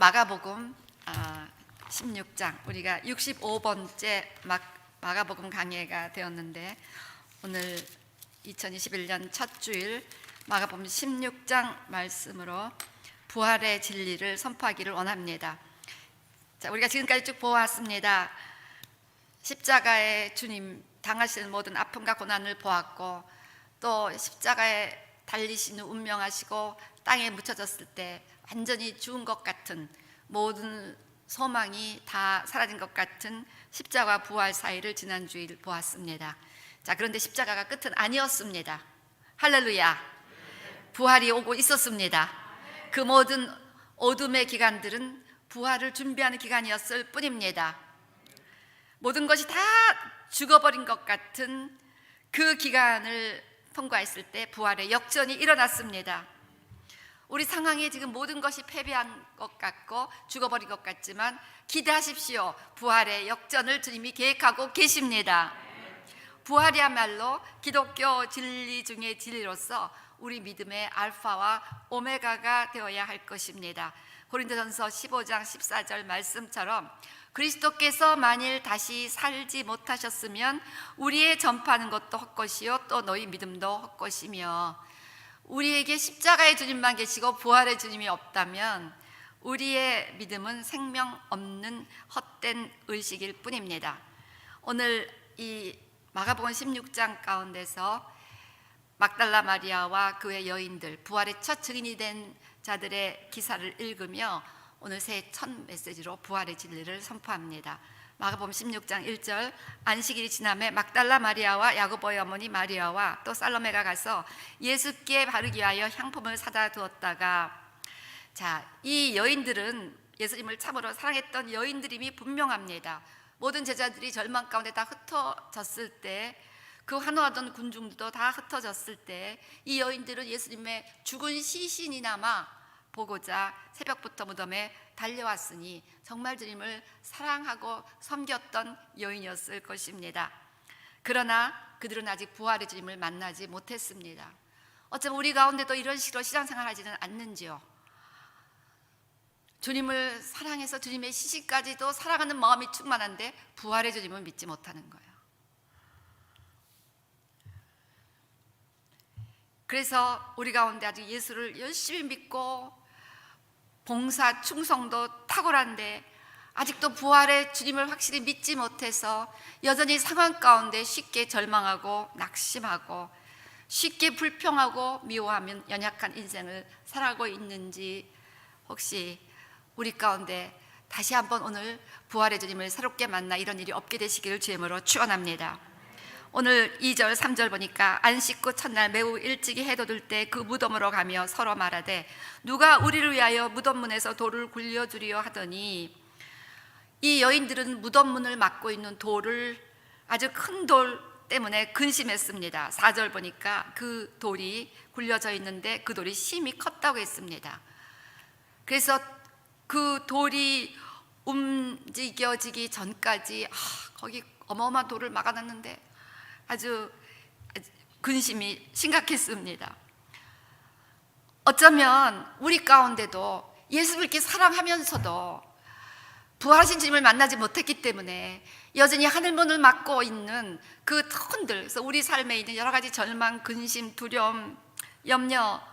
마가복음 16장, 우리가 65번째 마가복음 강해가 되었는데, 오늘 2021년 첫 주일 마가복음 16장 말씀으로 부활의 진리를 선포하기를 원합니다. 자, 우리가 지금까지 쭉 보았습니다. 십자가에 주님 당하시는 모든 아픔과 고난을 보았고, 또 십자가에 달리시는 운명하시고 땅에 묻혀졌을 때 완전히 죽은 것 같은, 모든 소망이 다 사라진 것 같은 십자가 부활 사이를 지난 주일 보았습니다. 자, 그런데 십자가가 끝은 아니었습니다. 할렐루야. 부활이 오고 있었습니다. 그 모든 어둠의 기간들은 부활을 준비하는 기간이었을 뿐입니다. 모든 것이 다 죽어버린 것 같은 그 기간을 통과했을 때 부활의 역전이 일어났습니다. 우리 상황에 지금 모든 것이 패배한 것 같고 죽어버린 것 같지만 기대하십시오. 부활의 역전을 주님이 계획하고 계십니다. 부활이야말로 기독교 진리 중의 진리로서 우리 믿음의 알파와 오메가가 되어야 할 것입니다. 고린도전서 15장 14절 말씀처럼 그리스도께서 만일 다시 살지 못하셨으면 우리의 전파하는 것도 헛것이요 또 너희 믿음도 헛것이며, 우리에게 십자가의 주님만 계시고 부활의 주님이 없다면 우리의 믿음은 생명 없는 헛된 의식일 뿐입니다. 오늘 이 마가복음 16장 가운데서 막달라 마리아와 그의 여인들, 부활의 첫 증인이 된 자들의 기사를 읽으며 오늘 새 첫 메시지로 부활의 진리를 선포합니다. 마가복음 16장 1절, 안식일이 지남에 막달라 마리아와 야고보의 어머니 마리아와 또 살로메가 가서 예수께 바르기 위하여 향품을 사다 두었다가, 자, 이 여인들은 예수님을 참으로 사랑했던 여인들임이 분명합니다. 모든 제자들이 절망 가운데 다 흩어졌을 때, 그 환호하던 군중도 다 흩어졌을 때 이 여인들은 예수님의 죽은 시신이나마 보고자 새벽부터 무덤에 달려왔으니 정말 주님을 사랑하고 섬겼던 여인이었을 것입니다. 그러나 그들은 아직 부활의 주님을 만나지 못했습니다. 어쩌면 우리 가운데도 이런 식으로 신앙생활 하지는 않는지요? 주님을 사랑해서 주님의 시신까지도 사랑하는 마음이 충만한데 부활의 주님을 믿지 못하는 거예요. 그래서 우리 가운데 아직 예수를 열심히 믿고 봉사, 충성도 탁월한데 아직도 부활의 주님을 확실히 믿지 못해서 여전히 상황 가운데 쉽게 절망하고 낙심하고 쉽게 불평하고 미워하면 연약한 인생을 살아가고 있는지, 혹시 우리 가운데 다시 한번 오늘 부활의 주님을 새롭게 만나 이런 일이 없게 되시기를 주님으로 축원합니다. 오늘 2절 3절 보니까 안식 후 첫날 매우 일찍이 해도 들 때 그 무덤으로 가며 서로 말하되 누가 우리를 위하여 무덤 문에서 돌을 굴려주리요 하더니, 이 여인들은 무덤 문을 막고 있는 돌을, 아주 큰 돌 때문에 근심했습니다. 4절 보니까 그 돌이 굴려져 있는데 그 돌이 심히 컸다고 했습니다. 그래서 그 돌이 움직여지기 전까지 거기 어마어마한 돌을 막아놨는데 아주 근심이 심각했습니다. 어쩌면 우리 가운데도 예수를 이렇게 사랑하면서도 부활하신 주님을 만나지 못했기 때문에 여전히 하늘문을 막고 있는 그 터널들, 그래서 우리 삶에 있는 여러 가지 절망, 근심, 두려움, 염려,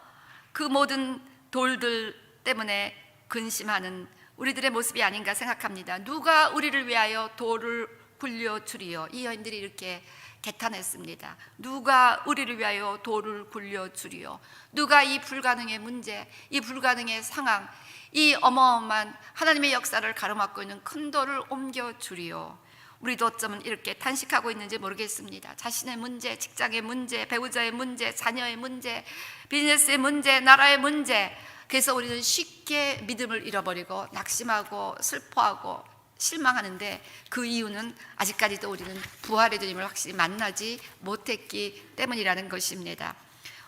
그 모든 돌들 때문에 근심하는 우리들의 모습이 아닌가 생각합니다. 누가 우리를 위하여 돌을 굴려주리요? 이 여인들이 이렇게 개탄했습니다. 누가 우리를 위하여 돌을 굴려주리요? 누가 이 불가능의 문제, 이 불가능의 상황, 이 어마어마한 하나님의 역사를 가로막고 있는 큰 돌을 옮겨주리요? 우리도 어쩌면 이렇게 탄식하고 있는지 모르겠습니다. 자신의 문제, 직장의 문제, 배우자의 문제, 자녀의 문제, 비즈니스의 문제, 나라의 문제. 그래서 우리는 쉽게 믿음을 잃어버리고 낙심하고 슬퍼하고 실망하는데, 그 이유는 아직까지도 우리는 부활의 주님을 확실히 만나지 못했기 때문이라는 것입니다.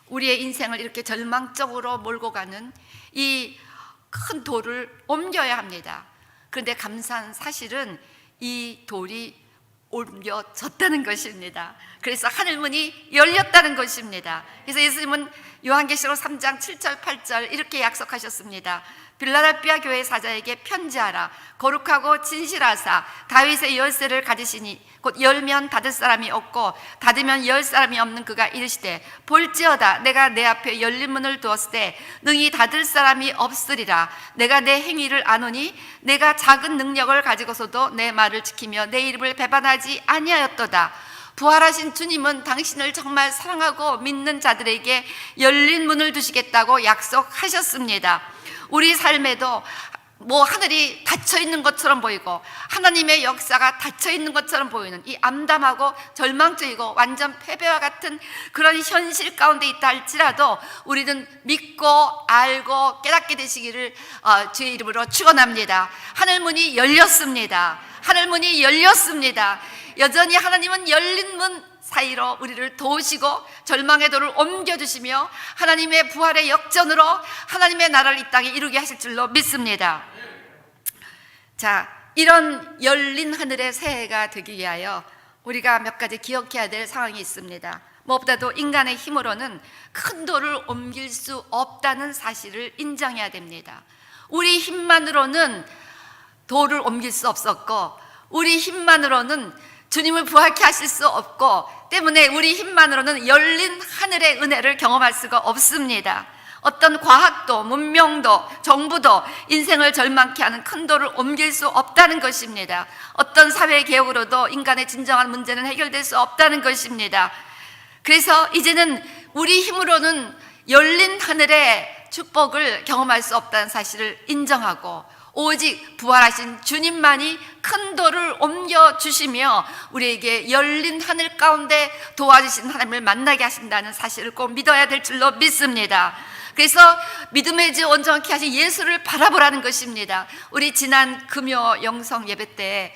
우리의 인생을 이렇게 절망적으로 몰고 가는 이 큰 돌을 옮겨야 합니다. 그런데 감사한 사실은 이 돌이 옮겨졌다는 것입니다. 그래서 하늘문이 열렸다는 것입니다. 그래서 예수님은 요한계시록 3장 7절 8절 이렇게 약속하셨습니다. 빌라델피아 교회 사자에게 편지하라. 거룩하고 진실하사 다윗의 열쇠를 가지시니 곧 열면 닫을 사람이 없고 닫으면 열 사람이 없는 그가 이르시되 볼지어다 내가 내 앞에 열린 문을 두었을 때 능히 닫을 사람이 없으리라. 내가 내 행위를 아노니 내가 작은 능력을 가지고서도 내 말을 지키며 내 이름을 배반하지 아니하였도다. 부활하신 주님은 당신을 정말 사랑하고 믿는 자들에게 열린 문을 두시겠다고 약속하셨습니다. 우리 삶에도 하늘이 닫혀 있는 것처럼 보이고 하나님의 역사가 닫혀 있는 것처럼 보이는 이 암담하고 절망적이고 완전 패배와 같은 그런 현실 가운데 있다 할지라도 우리는 믿고 알고 깨닫게 되시기를 주의 이름으로 축원합니다. 하늘문이 열렸습니다. 하늘문이 열렸습니다. 여전히 하나님은 열린 문 사이로 우리를 도우시고 절망의 도를 옮겨주시며 하나님의 부활의 역전으로 하나님의 나라를 이 땅에 이루게 하실 줄로 믿습니다. 자, 이런 열린 하늘의 새해가 되기 위하여 우리가 몇 가지 기억해야 될 상황이 있습니다. 무엇보다도 인간의 힘으로는 큰 돌을 옮길 수 없다는 사실을 인정해야 됩니다. 우리 힘만으로는 돌을 옮길 수 없었고 우리 힘만으로는 주님을 부활케 하실 수 없고 때문에 우리 힘만으로는 열린 하늘의 은혜를 경험할 수가 없습니다. 어떤 과학도 문명도 정부도 인생을 절망케 하는 큰 돌을 옮길 수 없다는 것입니다. 어떤 사회개혁으로도 인간의 진정한 문제는 해결될 수 없다는 것입니다. 그래서 이제는 우리 힘으로는 열린 하늘의 축복을 경험할 수 없다는 사실을 인정하고 오직 부활하신 주님만이 큰 돌을 옮겨주시며 우리에게 열린 하늘 가운데 도와주신 하나님을 만나게 하신다는 사실을 꼭 믿어야 될 줄로 믿습니다. 그래서 믿음의 주 온전케 하신 예수를 바라보라는 것입니다. 우리 지난 금요 영성 예배 때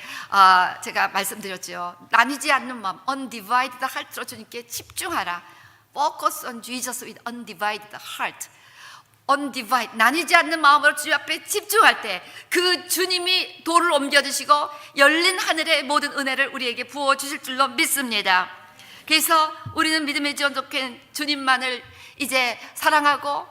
제가 말씀드렸죠. 나뉘지 않는 마음, undivided heart로 주님께 집중하라. Focus on Jesus with undivided heart. undivided, 나뉘지 않는 마음으로 주님 앞에 집중할 때 그 주님이 돌을 옮겨주시고 열린 하늘의 모든 은혜를 우리에게 부어주실 줄로 믿습니다. 그래서 우리는 믿음의 주 온전케 주님만을 이제 사랑하고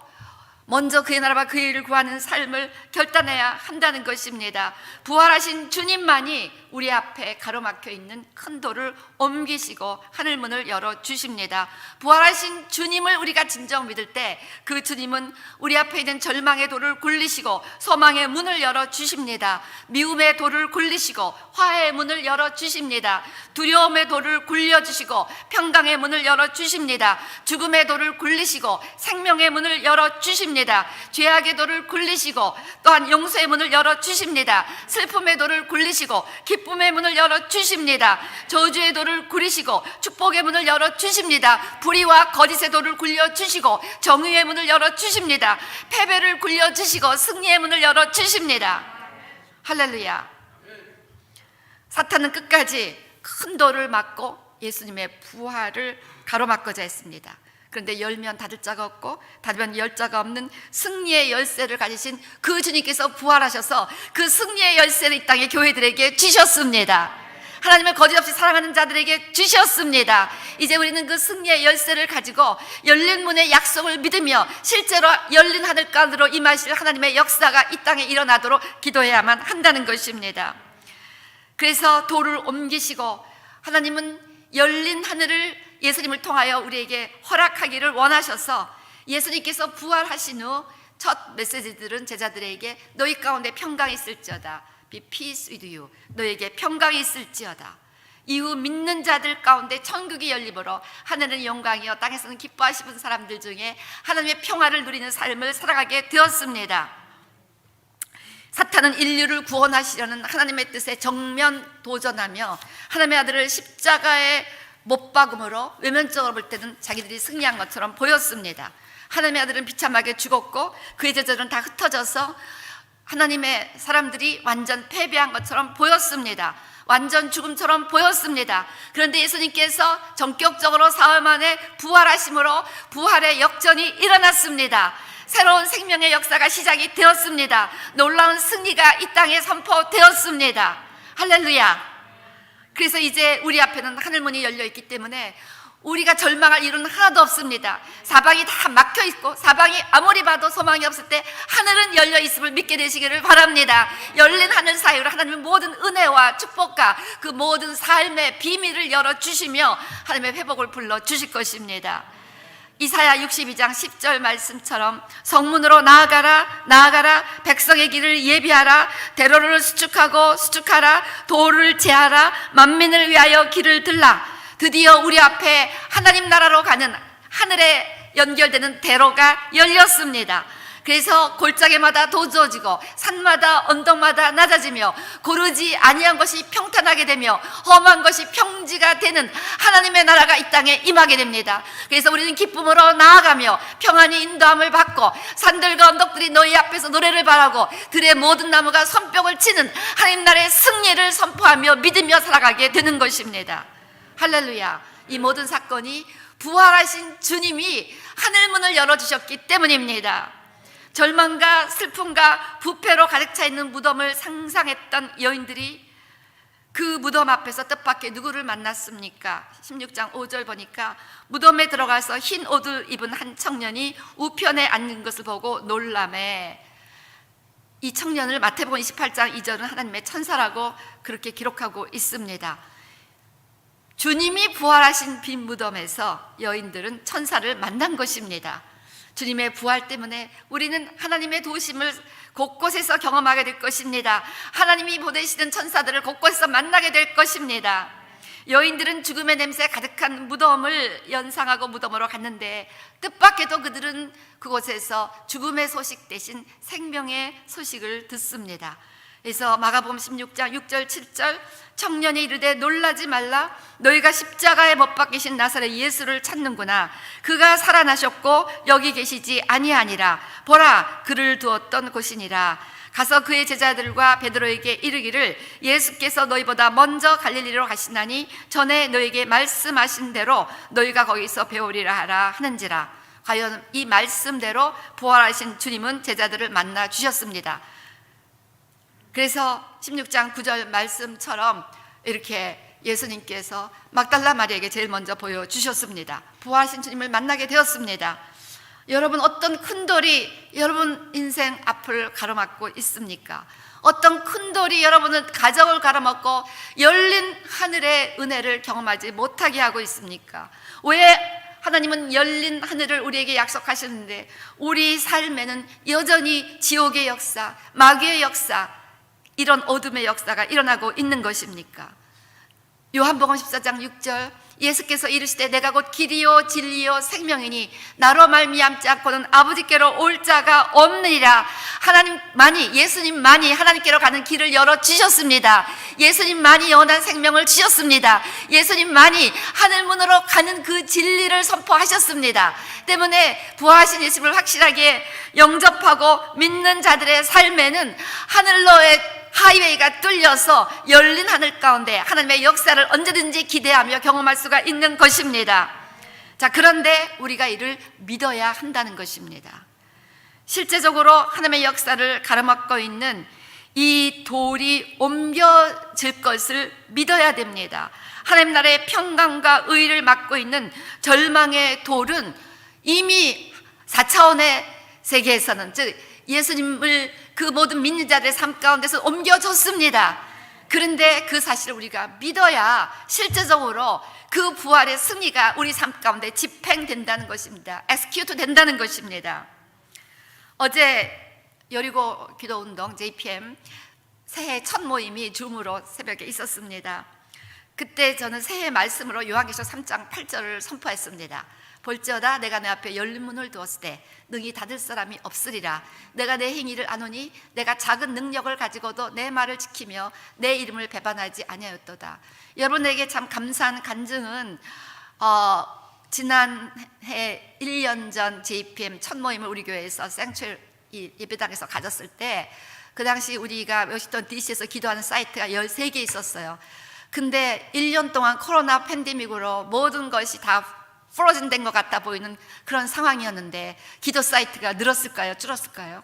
먼저 그의 나라와 그의 일을 구하는 삶을 결단해야 한다는 것입니다. 부활하신 주님만이 우리 앞에 가로막혀 있는 큰 돌을 옮기시고 하늘문을 열어주십니다. 부활하신 주님을 우리가 진정 믿을 때 그 주님은 우리 앞에 있는 절망의 돌을 굴리시고 소망의 문을 열어주십니다. 미움의 돌을 굴리시고 화해의 문을 열어주십니다. 두려움의 돌을 굴려주시고 평강의 문을 열어주십니다. 죽음의 돌을 굴리시고 생명의 문을 열어주십니다. 죄악의 돌을 굴리시고 또한 용서의 문을 열어주십니다. 슬픔의 돌을 굴리시고 기쁨의 문을 열어주십니다. 저주의 돌을 굴리시고 축복의 문을 열어주십니다. 불의와 거짓의 돌을 굴려주시고 정의의 문을 열어주십니다. 패배를 굴려주시고 승리의 문을 열어주십니다. 할렐루야. 사탄은 끝까지 큰 돌을 막고 예수님의 부활을 가로막고자 했습니다. 그런데 열면 닫을 자가 없고 닫으면 열 자가 없는 승리의 열쇠를 가지신 그 주님께서 부활하셔서 그 승리의 열쇠를 이 땅의 교회들에게 주셨습니다. 하나님을 거짓없이 사랑하는 자들에게 주셨습니다. 이제 우리는 그 승리의 열쇠를 가지고 열린 문의 약속을 믿으며 실제로 열린 하늘 가운데로 임하실 하나님의 역사가 이 땅에 일어나도록 기도해야만 한다는 것입니다. 그래서 돌을 옮기시고 하나님은 열린 하늘을 예수님을 통하여 우리에게 허락하기를 원하셔서 예수님께서 부활하신 후 첫 메시지들은 제자들에게 너희 가운데 평강이 있을지어다. Be peace with you. 너에게 평강이 있을지어다. 이후 믿는 자들 가운데 천국이 열림으로 하늘은 영광이요 땅에서는 기뻐하시는 사람들 중에 하나님의 평화를 누리는 삶을 살아가게 되었습니다. 사탄은 인류를 구원하시려는 하나님의 뜻에 정면 도전하며 하나님의 아들을 십자가에 못 박음으로 외면적으로 볼 때는 자기들이 승리한 것처럼 보였습니다. 하나님의 아들은 비참하게 죽었고 그의 제자들은 다 흩어져서 하나님의 사람들이 완전 패배한 것처럼 보였습니다. 완전 죽음처럼 보였습니다. 그런데 예수님께서 전격적으로 사흘 만에 부활하심으로 부활의 역전이 일어났습니다. 새로운 생명의 역사가 시작이 되었습니다. 놀라운 승리가 이 땅에 선포되었습니다. 할렐루야. 그래서 이제 우리 앞에는 하늘문이 열려있기 때문에 우리가 절망할 일은 하나도 없습니다. 사방이 다 막혀 있고 사방이 아무리 봐도 소망이 없을 때 하늘은 열려 있음을 믿게 되시기를 바랍니다. 열린 하늘 사이로 하나님의 모든 은혜와 축복과 그 모든 삶의 비밀을 열어주시며 하나님의 회복을 불러주실 것입니다. 이사야 62장 10절 말씀처럼 성문으로 나아가라 나아가라, 백성의 길을 예비하라, 대로를 수축하라, 도를 제하라, 만민을 위하여 길을 들라. 드디어 우리 앞에 하나님 나라로 가는 하늘에 연결되는 대로가 열렸습니다. 그래서 골짜기마다 도주어지고 산마다 언덕마다 낮아지며 고르지 아니한 것이 평탄하게 되며 험한 것이 평지가 되는 하나님의 나라가 이 땅에 임하게 됩니다. 그래서 우리는 기쁨으로 나아가며 평안히 인도함을 받고 산들과 언덕들이 너희 앞에서 노래를 바라고 들의 모든 나무가 손뼉을 치는 하나님 나라의 승리를 선포하며 믿으며 살아가게 되는 것입니다. 할렐루야. 이 모든 사건이 부활하신 주님이 하늘문을 열어주셨기 때문입니다. 절망과 슬픔과 부패로 가득 차 있는 무덤을 상상했던 여인들이 그 무덤 앞에서 뜻밖의 누구를 만났습니까? 16장 5절 보니까 무덤에 들어가서 흰 옷을 입은 한 청년이 우편에 앉는 것을 보고 놀라매. 이 청년을 마태복음 28장 2절은 하나님의 천사라고 그렇게 기록하고 있습니다. 주님이 부활하신 빈 무덤에서 여인들은 천사를 만난 것입니다. 주님의 부활 때문에 우리는 하나님의 도우심을 곳곳에서 경험하게 될 것입니다. 하나님이 보내시는 천사들을 곳곳에서 만나게 될 것입니다. 여인들은 죽음의 냄새 가득한 무덤을 연상하고 무덤으로 갔는데 뜻밖에도 그들은 그곳에서 죽음의 소식 대신 생명의 소식을 듣습니다. 그래서 마가복음 16장 6절 7절 청년이 이르되 놀라지 말라, 너희가 십자가에 못 박히신 나사렛 예수를 찾는구나. 그가 살아나셨고 여기 계시지 아니하니라. 보라, 그를 두었던 곳이니라. 가서 그의 제자들과 베드로에게 이르기를 예수께서 너희보다 먼저 갈릴리로 가시나니 전에 너희에게 말씀하신 대로 너희가 거기서 배우리라 하라 하는지라. 과연 이 말씀대로 부활하신 주님은 제자들을 만나 주셨습니다. 그래서 16장 9절 말씀처럼 이렇게 예수님께서 막달라 마리아에게 제일 먼저 보여주셨습니다. 부활하신 주님을 만나게 되었습니다. 여러분, 어떤 큰 돌이 여러분 인생 앞을 가로막고 있습니까? 어떤 큰 돌이 여러분의 가정을 가로막고 열린 하늘의 은혜를 경험하지 못하게 하고 있습니까? 왜 하나님은 열린 하늘을 우리에게 약속하셨는데 우리 삶에는 여전히 지옥의 역사, 마귀의 역사, 이런 어둠의 역사가 일어나고 있는 것입니까? 요한복음 14장 6절 예수께서 이르시되 내가 곧 길이요 진리요 생명이니 나로 말미암지 않고는 아버지께로 올 자가 없느니라. 하나님만이, 예수님만이 하나님께로 가는 길을 열어주셨습니다. 예수님만이 영원한 생명을 주셨습니다. 예수님만이 하늘문으로 가는 그 진리를 선포하셨습니다. 때문에 부활하신 예수님을 확실하게 영접하고 믿는 자들의 삶에는 하늘로의 하이웨이가 뚫려서 열린 하늘 가운데 하나님의 역사를 언제든지 기대하며 경험할 수가 있는 것입니다. 자, 그런데 우리가 이를 믿어야 한다는 것입니다. 실제적으로 하나님의 역사를 가로막고 있는 이 돌이 옮겨질 것을 믿어야 됩니다. 하나님 나라의 평강과 의를 막고 있는 절망의 돌은 이미 4차원의 세계에서는, 즉 예수님을 그 모든 믿는 자들의 삶 가운데서 옮겨졌습니다. 그런데 그 사실을 우리가 믿어야 실제적으로 그 부활의 승리가 우리 삶 가운데 집행된다는 것입니다. execute 된다는 것입니다. 어제 여리고 기도운동 JPM 새해 첫 모임이 줌으로 새벽에 있었습니다. 그때 저는 새해 말씀으로 요한계시록 3장 8절을 선포했습니다. 볼지어다 내가 내 앞에 열린 문을 두었을 때 능히 닫을 사람이 없으리라. 내가 내 행위를 아노니 내가 작은 능력을 가지고도 내 말을 지키며 내 이름을 배반하지 아니하였도다. 여러분에게 참 감사한 간증은 지난해 1년 전 JPM 첫 모임을 우리 교회에서 생츄얼 예배당에서 가졌을 때 그 당시 우리가 워싱턴 DC에서 기도하는 사이트가 13개 있었어요. 근데 1년 동안 코로나 팬데믹으로 모든 것이 다 프로즌 된 것 같아 보이는 그런 상황이었는데 기도 사이트가 늘었을까요? 줄었을까요?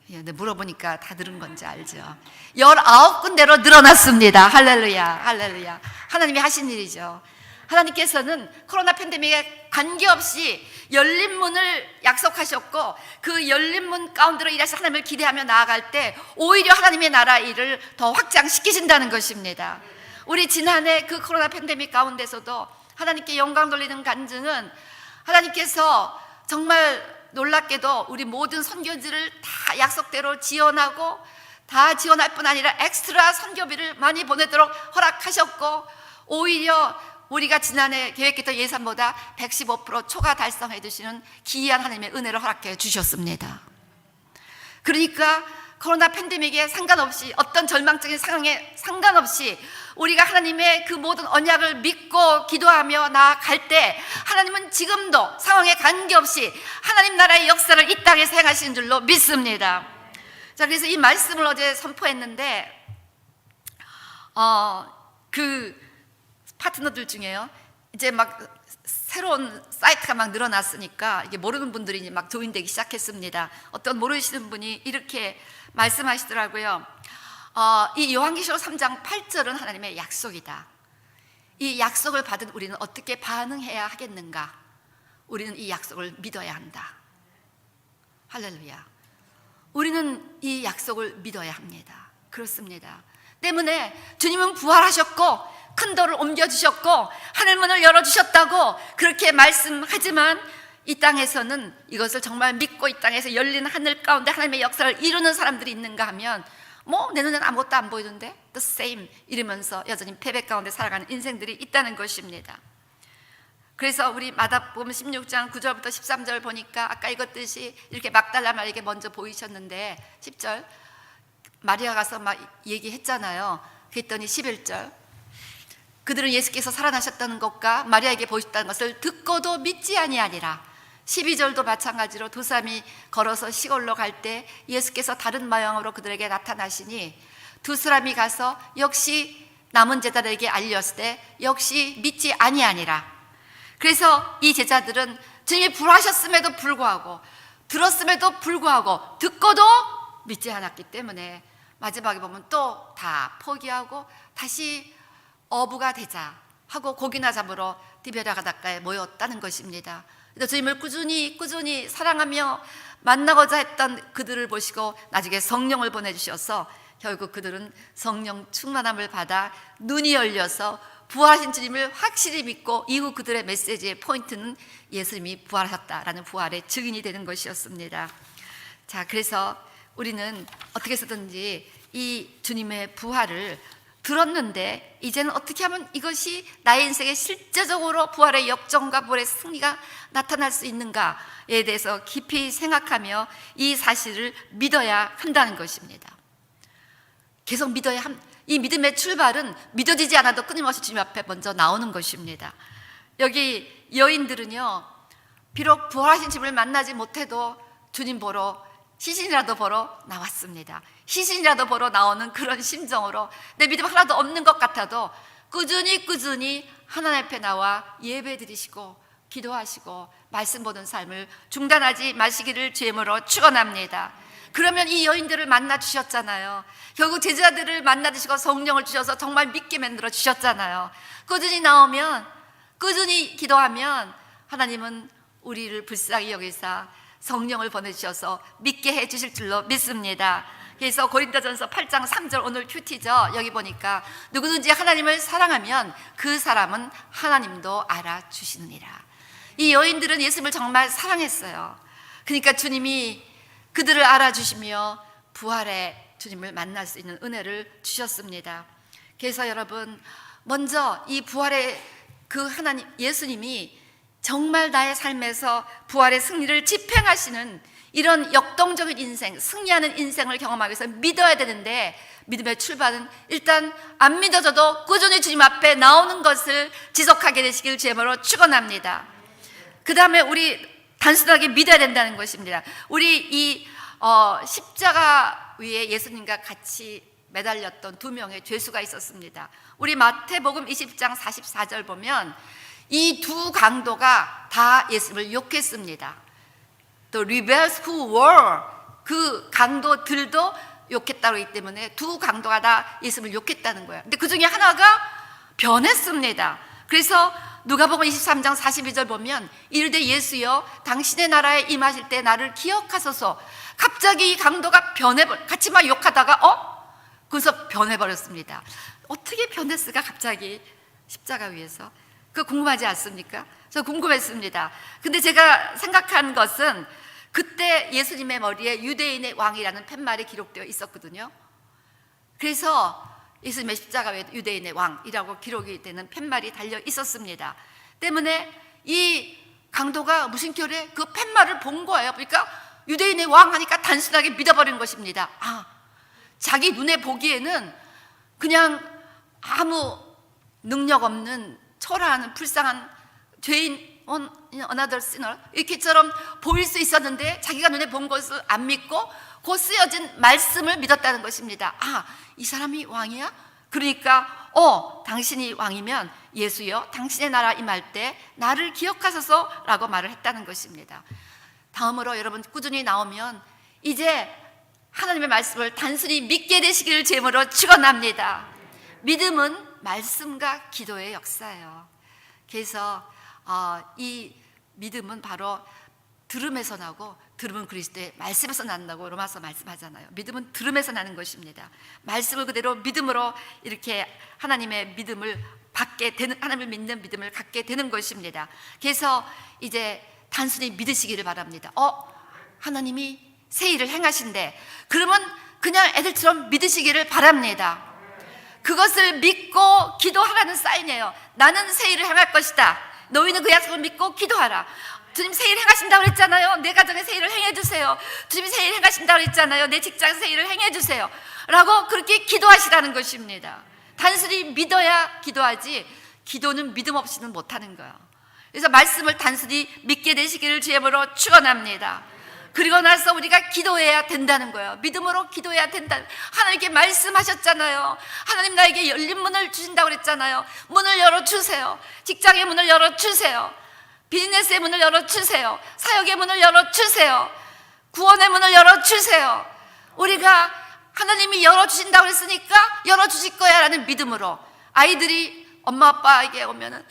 네, 물어보니까 다 늘은 건지 알죠. 19군데로 늘어났습니다. 할렐루야, 할렐루야. 하나님이 하신 일이죠. 하나님께서는 코로나 팬데믹에 관계없이 열린 문을 약속하셨고 그 열린 문 가운데로 일하셔서 하나님을 기대하며 나아갈 때 오히려 하나님의 나라 일을 더 확장시키신다는 것입니다. 우리 지난해 그 코로나 팬데믹 가운데서도 하나님께 영광 돌리는 간증은 하나님께서 정말 놀랍게도 우리 모든 선교지를 다 약속대로 지원하고 다 지원할 뿐 아니라 엑스트라 선교비를 많이 보내도록 허락하셨고 오히려 우리가 지난해 계획했던 예산보다 115% 초과 달성해 주시는 기이한 하나님의 은혜를 허락해 주셨습니다. 그러니까 코로나 팬데믹에 상관없이 어떤 절망적인 상황에 상관없이 우리가 하나님의 그 모든 언약을 믿고 기도하며 나아갈 때 하나님은 지금도 상황에 관계없이 하나님 나라의 역사를 이 땅에서 행하시는 줄로 믿습니다. 자, 그래서 이 말씀을 어제 선포했는데 그 파트너들 중에요, 이제 막 새로운 사이트가 막 늘어났으니까 이게 모르는 분들이 이제 막 조인되기 시작했습니다. 어떤 모르시는 분이 이렇게 말씀하시더라고요. 이 요한계시록 3장 8절은 하나님의 약속이다. 이 약속을 받은 우리는 어떻게 반응해야 하겠는가? 우리는 이 약속을 믿어야 한다. 할렐루야. 우리는 이 약속을 믿어야 합니다. 그렇습니다. 때문에 주님은 부활하셨고 큰 돌을 옮겨주셨고 하늘문을 열어주셨다고 그렇게 말씀하지만 이 땅에서는 이것을 정말 믿고 이 땅에서 열린 하늘 가운데 하나님의 역사를 이루는 사람들이 있는가 하면 뭐 내 눈에는 아무것도 안 보이는데 the same 이러면서 여전히 패배 가운데 살아가는 인생들이 있다는 것입니다. 그래서 우리 마태복음 16장 9절부터 13절 보니까 아까 읽었듯이 이렇게 막달라 마리아에게 먼저 보이셨는데 10절 마리아가 가서 막 얘기했잖아요. 그랬더니 11절 그들은 예수께서 살아나셨다는 것과 마리아에게 보이셨다는 것을 듣고도 믿지 아니하니라. 12절도 마찬가지로 두 사람이 걸어서 시골로 갈 때 예수께서 다른 모양으로 그들에게 나타나시니 두 사람이 가서 역시 남은 제자들에게 알렸을 때 역시 믿지 아니하니라. 그래서 이 제자들은 주님이 부활하셨음에도 불구하고 들었음에도 불구하고 듣고도 믿지 않았기 때문에 마지막에 보면 또 다 포기하고 다시 어부가 되자 하고 고기나 잡으러 디베랴 바닷가에 모였다는 것입니다. 그래서 주님을 꾸준히 사랑하며 만나고자 했던 그들을 보시고 나중에 성령을 보내주셔서 결국 그들은 성령 충만함을 받아 눈이 열려서 부활하신 주님을 확실히 믿고 이후 그들의 메시지의 포인트는 예수님이 부활하셨다라는 부활의 증인이 되는 것이었습니다. 자, 그래서 우리는 어떻게 해서든지 이 주님의 부활을 들었는데 이제는 어떻게 하면 이것이 나의 인생에 실제적으로 부활의 역정과 부활의 승리가 나타날 수 있는가에 대해서 깊이 생각하며 이 사실을 믿어야 한다는 것입니다. 계속 믿어야 이 믿음의 출발은 믿어지지 않아도 끊임없이 주님 앞에 먼저 나오는 것입니다. 여기 여인들은요, 비록 부활하신 주님을 만나지 못해도 주님 보러 시신이라도 보러 나왔습니다. 시신이라도 보러 나오는 그런 심정으로 내 믿음 하나도 없는 것 같아도 꾸준히 하나님 앞에 나와 예배 드리시고 기도하시고 말씀 보는 삶을 중단하지 마시기를 주임으로 축원합니다. 그러면 이 여인들을 만나 주셨잖아요. 결국 제자들을 만나 주시고 성령을 주셔서 정말 믿게 만들어 주셨잖아요. 꾸준히 나오면, 꾸준히 기도하면 하나님은 우리를 불쌍히 여기사 성령을 보내주셔서 믿게 해주실 줄로 믿습니다. 그래서 고린도전서 8장 3절 오늘 큐티죠. 여기 보니까 누구든지 하나님을 사랑하면 그 사람은 하나님도 알아주시느니라. 이 여인들은 예수님을 정말 사랑했어요. 그러니까 주님이 그들을 알아주시며 부활의 주님을 만날 수 있는 은혜를 주셨습니다. 그래서 여러분, 먼저 이 부활의 그 하나님 예수님이 정말 나의 삶에서 부활의 승리를 집행하시는 이런 역동적인 인생, 승리하는 인생을 경험하기 위해서 믿어야 되는데 믿음의 출발은 일단 안 믿어져도 꾸준히 주님 앞에 나오는 것을 지속하게 되시길 주님으로 축원합니다. 그 다음에 우리 단순하게 믿어야 된다는 것입니다. 우리 이 십자가 위에 예수님과 같이 매달렸던 두 명의 죄수가 있었습니다. 우리 마태복음 20장 44절 보면 이 두 강도가 다 예수님을 욕했습니다. The rebels who were, 그 강도들도 욕했다고 하기 때문에 두 강도가 다 예수님을 욕했다는 거예요. 근데 그 중에 하나가 변했습니다. 그래서 누가복음 23장 42절 보면 이르되 예수여 당신의 나라에 임하실 때 나를 기억하소서. 갑자기 이 강도가 같이 막 욕하다가 그래서 변해버렸습니다. 어떻게 변했을까 갑자기 십자가 위에서? 그거 궁금하지 않습니까? 저 궁금했습니다. 근데 제가 생각한 것은 그때 예수님의 머리에 유대인의 왕이라는 팻말이 기록되어 있었거든요. 그래서 예수님의 십자가 위에 유대인의 왕이라고 기록이 되는 팻말이 달려 있었습니다. 때문에 이 강도가 무심결에 그 팻말을 본 거예요. 그러니까 유대인의 왕 하니까 단순하게 믿어버린 것입니다. 자기 눈에 보기에는 그냥 아무 능력 없는 초라한 불쌍한 죄인, another sinner 이렇게처럼 보일 수 있었는데 자기가 눈에 본 것을 안 믿고 그 쓰여진 말씀을 믿었다는 것입니다. 이 사람이 왕이야? 그러니까 당신이 왕이면 예수여 당신의 나라 임할 때 나를 기억하소서 라고 말을 했다는 것입니다. 다음으로 여러분 꾸준히 나오면 이제 하나님의 말씀을 단순히 믿게 되시기를 제물로 축원합니다. 믿음은 말씀과 기도의 역사예요. 그래서 이 믿음은 바로 들음에서 나고 들음은 그리스도의 말씀에서 난다고 로마서 말씀하잖아요. 믿음은 들음에서 나는 것입니다. 말씀을 그대로 믿음으로 이렇게 하나님의 믿음을 받게 되는, 하나님을 믿는 믿음을 갖게 되는 것입니다. 그래서 이제 단순히 믿으시기를 바랍니다. 하나님이 새 일을 행하신대. 그러면 그냥 애들처럼 믿으시기를 바랍니다. 그것을 믿고 기도하라는 사인이에요. 나는 새 일을 행할 것이다. 너희는 그 약속을 믿고 기도하라. 주님 새 일 행하신다고 그랬잖아요. 내 가정에 새 일을 행해 주세요. 주님 새 일 행하신다고 그랬잖아요. 내 직장에서 새 일을 행해 주세요. 라고 그렇게 기도하시라는 것입니다. 단순히 믿어야 기도하지 기도는 믿음 없이는 못하는 거예요. 그래서 말씀을 단순히 믿게 되시기를 주님으로 축원합니다. 그리고 나서 우리가 기도해야 된다는 거예요. 믿음으로 기도해야 된다. 하나님께 말씀하셨잖아요. 하나님 나에게 열린 문을 주신다고 그랬잖아요. 문을 열어주세요. 직장의 문을 열어주세요. 비즈니스의 문을 열어주세요. 사역의 문을 열어주세요. 구원의 문을 열어주세요. 우리가 하나님이 열어주신다고 그랬으니까 열어주실 거야 라는 믿음으로 아이들이 엄마 아빠에게 오면은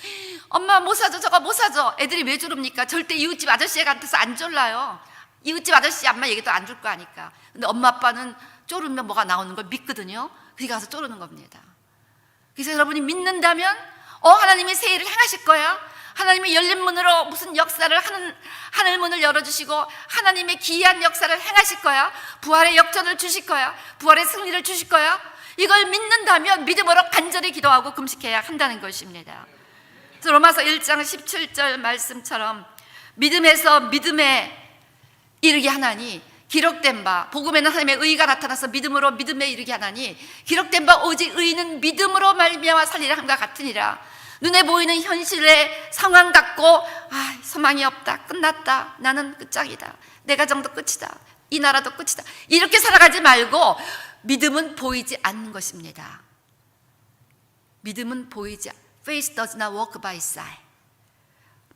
엄마 뭐 사줘 저거 뭐 사줘. 애들이 왜 졸읍니까? 절대 이웃집 아저씨 같아서 안 졸라요. 이웃집 아저씨 엄마 얘기도 안 줄 거 아니까. 근데 엄마 아빠는 졸으면 뭐가 나오는 걸 믿거든요. 그게 가서 졸르는 겁니다. 그래서 여러분이 믿는다면 하나님이 새 일을 행하실 거야. 하나님이 열린 문으로 무슨 역사를 하늘 문을 열어주시고 하나님의 기이한 역사를 행하실 거야. 부활의 역전을 주실 거야. 부활의 승리를 주실 거야. 이걸 믿는다면 믿음으로 간절히 기도하고 금식해야 한다는 것입니다. 그래서 로마서 1장 17절 말씀처럼 믿음에서 믿음에 이르게 하나니 기록된 바 복음에는 하나님의 의가 나타나서 믿음으로 믿음에 이르게 하나니 기록된 바 오직 의인은 믿음으로 말미암아 살리라 함과 같으니라. 눈에 보이는 현실의 상황 갖고 소망이 없다, 끝났다, 나는 끝장이다, 내 가정도 끝이다, 이 나라도 끝이다 이렇게 살아가지 말고 믿음은 보이지 않는 것입니다. 믿음은 보이지 Faith does not walk by sight.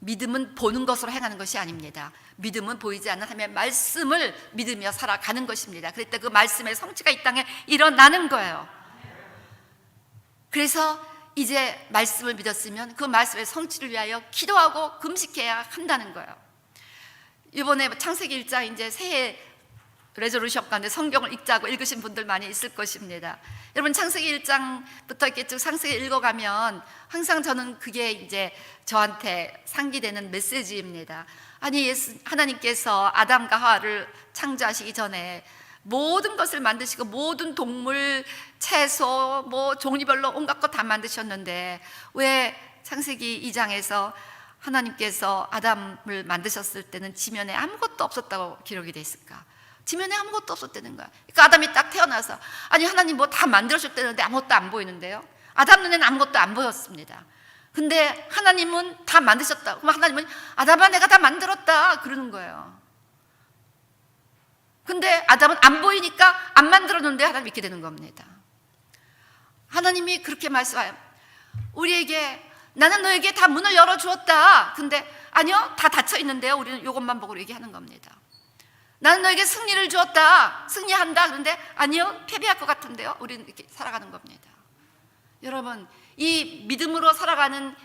믿음은 보는 것으로 행하는 것이 아닙니다. 믿음은 보이지 않는 하나님의 말씀을 믿으며 살아가는 것입니다. 그럴 때 그 말씀의 성취가 이 땅에 일어나는 거예요. 그래서 이제 말씀을 믿었으면 그 말씀의 성취를 위하여 기도하고 금식해야 한다는 거예요. 이번에 창세기 1장 이제 새해 레저루션 가운데 성경을 읽자고 읽으신 분들 많이 있을 것입니다. 여러분 창세기 1장부터 이렇게 쭉 창세기 읽어가면 항상 저는 그게 이제 저한테 상기되는 메시지입니다. 아니 하나님께서 아담과 하와를 창조하시기 전에 모든 것을 만드시고 모든 동물, 채소, 뭐 종류별로 온갖 것 다 만드셨는데 왜 창세기 2장에서 하나님께서 아담을 만드셨을 때는 지면에 아무것도 없었다고 기록이 돼 있을까? 지면에 아무것도 없었다는 거야. 그러니까 아담이 딱 태어나서 아니 하나님 뭐 다 만들어줬다는데 아무것도 안 보이는데요. 아담 눈에는 아무것도 안 보였습니다. 근데 하나님은 다 만드셨다. 그럼 하나님은 아담아 내가 다 만들었다 그러는 거예요. 근데 아담은 안 보이니까 안 만들었는데 하나님 믿게 되는 겁니다. 하나님이 그렇게 말씀해요. 우리에게 나는 너에게 다 문을 열어주었다. 근데 아니요 다 닫혀 있는데요. 우리는 이것만 보고 얘기하는 겁니다. 나는 너에게 승리를 주었다. 승리한다. 그런데 아니요 패배할 것 같은데요. 우리는 이렇게 살아가는 겁니다. 여러분 이 믿음으로 살아가는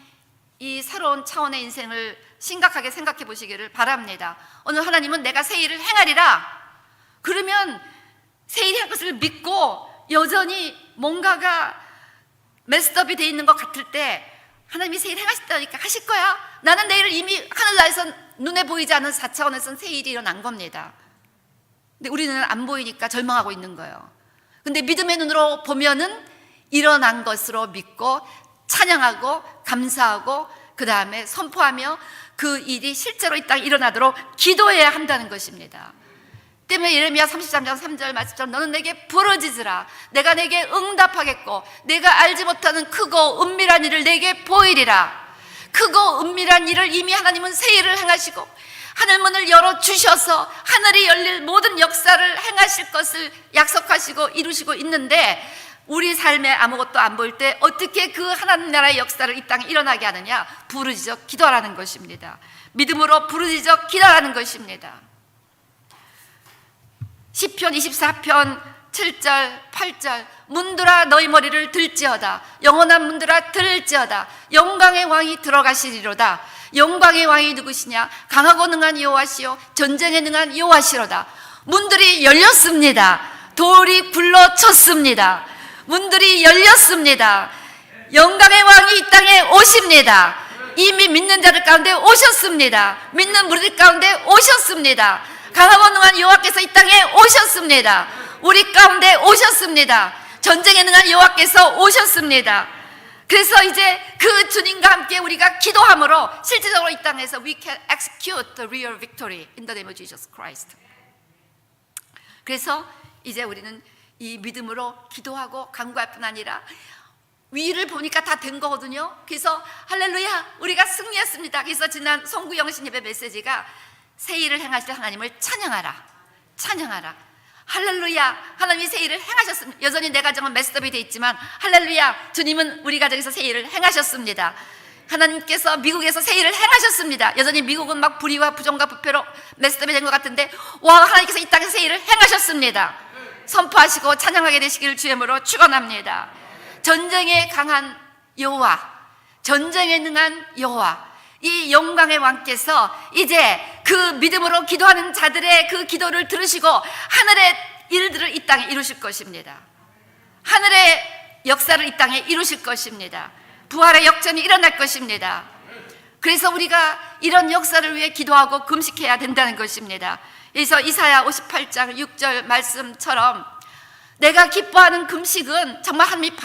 이 새로운 차원의 인생을 심각하게 생각해 보시기를 바랍니다. 오늘 하나님은 내가 새 일을 행하리라. 그러면 새 일을 할 것을 믿고 여전히 뭔가가 메스업이 돼 있는 것 같을 때 하나님이 새 일을 행하셨다니까 하실 거야? 나는 내 일을 이미 하늘나라에서 눈에 보이지 않는 4차원에서는 새 일이 일어난 겁니다. 근데 우리는 안 보이니까 절망하고 있는 거예요. 근데 믿음의 눈으로 보면은 일어난 것으로 믿고 찬양하고 감사하고 그 다음에 선포하며 그 일이 실제로 이 땅에 일어나도록 기도해야 한다는 것입니다. 때문에 예레미야 33장 3절 말씀처럼 너는 내게 부르짖으라. 내가 내게 응답하겠고 내가 알지 못하는 크고 은밀한 일을 내게 보이리라. 크고 은밀한 일을 이미 하나님은 새 일을 행하시고 하늘문을 열어주셔서 하늘이 열릴 모든 역사를 행하실 것을 약속하시고 이루시고 있는데 우리 삶에 아무것도 안 보일 때 어떻게 그 하나님 나라의 역사를 이 땅에 일어나게 하느냐? 부르짖어 기도하라는 것입니다. 믿음으로 부르짖어 기도하라는 것입니다. 시편 24편 7절 8절 문들아 너희 머리를 들지어다. 영원한 문들아 들을지어다. 영광의 왕이 들어가시리로다. 영광의 왕이 누구시냐? 강하고 능한 여호와시요 전쟁에 능한 여호와시로다. 문들이 열렸습니다. 돌이 굴러쳤습니다. 문들이 열렸습니다. 영광의 왕이 이 땅에 오십니다. 이미 믿는 자들 가운데 오셨습니다. 믿는 무리들 가운데 오셨습니다. 강하고 능한 여호와께서 이 땅에 오셨습니다. 우리 가운데 오셨습니다. 전쟁에 능한 여호와께서 오셨습니다. 그래서 이제 그 주님과 함께 우리가 기도함으로 실질적으로 이 땅에서 we can execute the real victory in the name of Jesus Christ. 그래서 이제 우리는 이 믿음으로 기도하고 간구할 뿐 아니라 위를 보니까 다 된 거거든요. 그래서 할렐루야 우리가 승리했습니다. 그래서 지난 송구 영신 예배 메시지가 새 일을 행하실 하나님을 찬양하라. 찬양하라. 할렐루야 하나님이 새 일을 행하셨습니다. 여전히 내 가정은 메스업이 돼 있지만 할렐루야 주님은 우리 가정에서 새 일을 행하셨습니다. 하나님께서 미국에서 새 일을 행하셨습니다. 여전히 미국은 막 불의와 부정과 부패로 메스업이 된 것 같은데 와 하나님께서 이 땅에 새 일을 행하셨습니다. 선포하시고 찬양하게 되시기를 주의 이름으로 축원합니다. 전쟁에 강한 여호와, 전쟁에 능한 여호와, 이 영광의 왕께서 이제 그 믿음으로 기도하는 자들의 그 기도를 들으시고 하늘의 일들을 이 땅에 이루실 것입니다. 하늘의 역사를 이 땅에 이루실 것입니다. 부활의 역전이 일어날 것입니다. 그래서 우리가 이런 역사를 위해 기도하고 금식해야 된다는 것입니다. 그래서 이사야 58장 6절 말씀처럼 내가 기뻐하는 금식은 정말 하나님이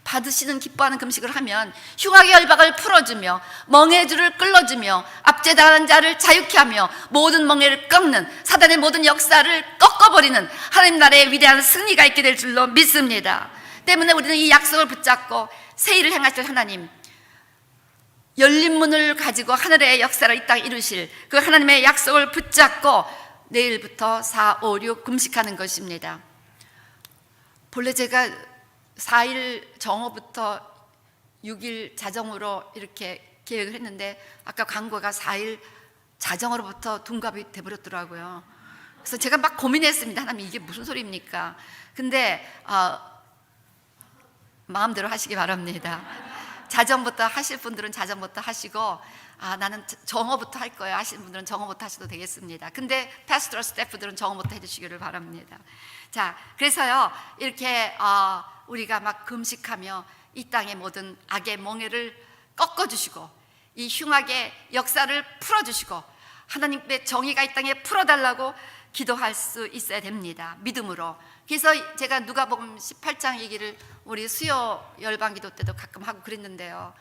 받으시는 기뻐하는 금식을 하면 흉악의 열박을 풀어주며 멍에의 줄을 끌어주며 압제당한 자를 자유케 하며 모든 멍에를 꺾는 사단의 모든 역사를 꺾어버리는 하나님 나라의 위대한 승리가 있게 될 줄로 믿습니다. 때문에 우리는 이 약속을 붙잡고 새 일을 행하실 하나님, 열린 문을 가지고 하늘의 역사를 이 땅에 이루실 그 하나님의 약속을 붙잡고 내일부터 4, 5, 6 금식하는 것입니다. 본래 제가 4일 정오부터 6일 자정으로 이렇게 계획을 했는데 아까 광고가 4일 자정으로부터 둔갑이 돼버렸더라고요. 그래서 제가 막 고민했습니다. 하나님 이게 무슨 소리입니까? 근데 마음대로 하시기 바랍니다. 자정부터 하실 분들은 자정부터 하시고 나는 정오부터 할 거예요 하시는 분들은 정오부터 하셔도 되겠습니다. 근데 패스토럴 스태프들은 정오부터 해주시기를 바랍니다. 자, 그래서요 이렇게 우리가 막 금식하며 이 땅의 모든 악의 멍에를 꺾어주시고 이 흉악의 역사를 풀어주시고 하나님의 정의가 이 땅에 풀어달라고 기도할 수 있어야 됩니다. 믿음으로. 그래서 제가 누가복음 18장 얘기를 우리 수요 열방기도 때도 가끔 하고 그랬는데요,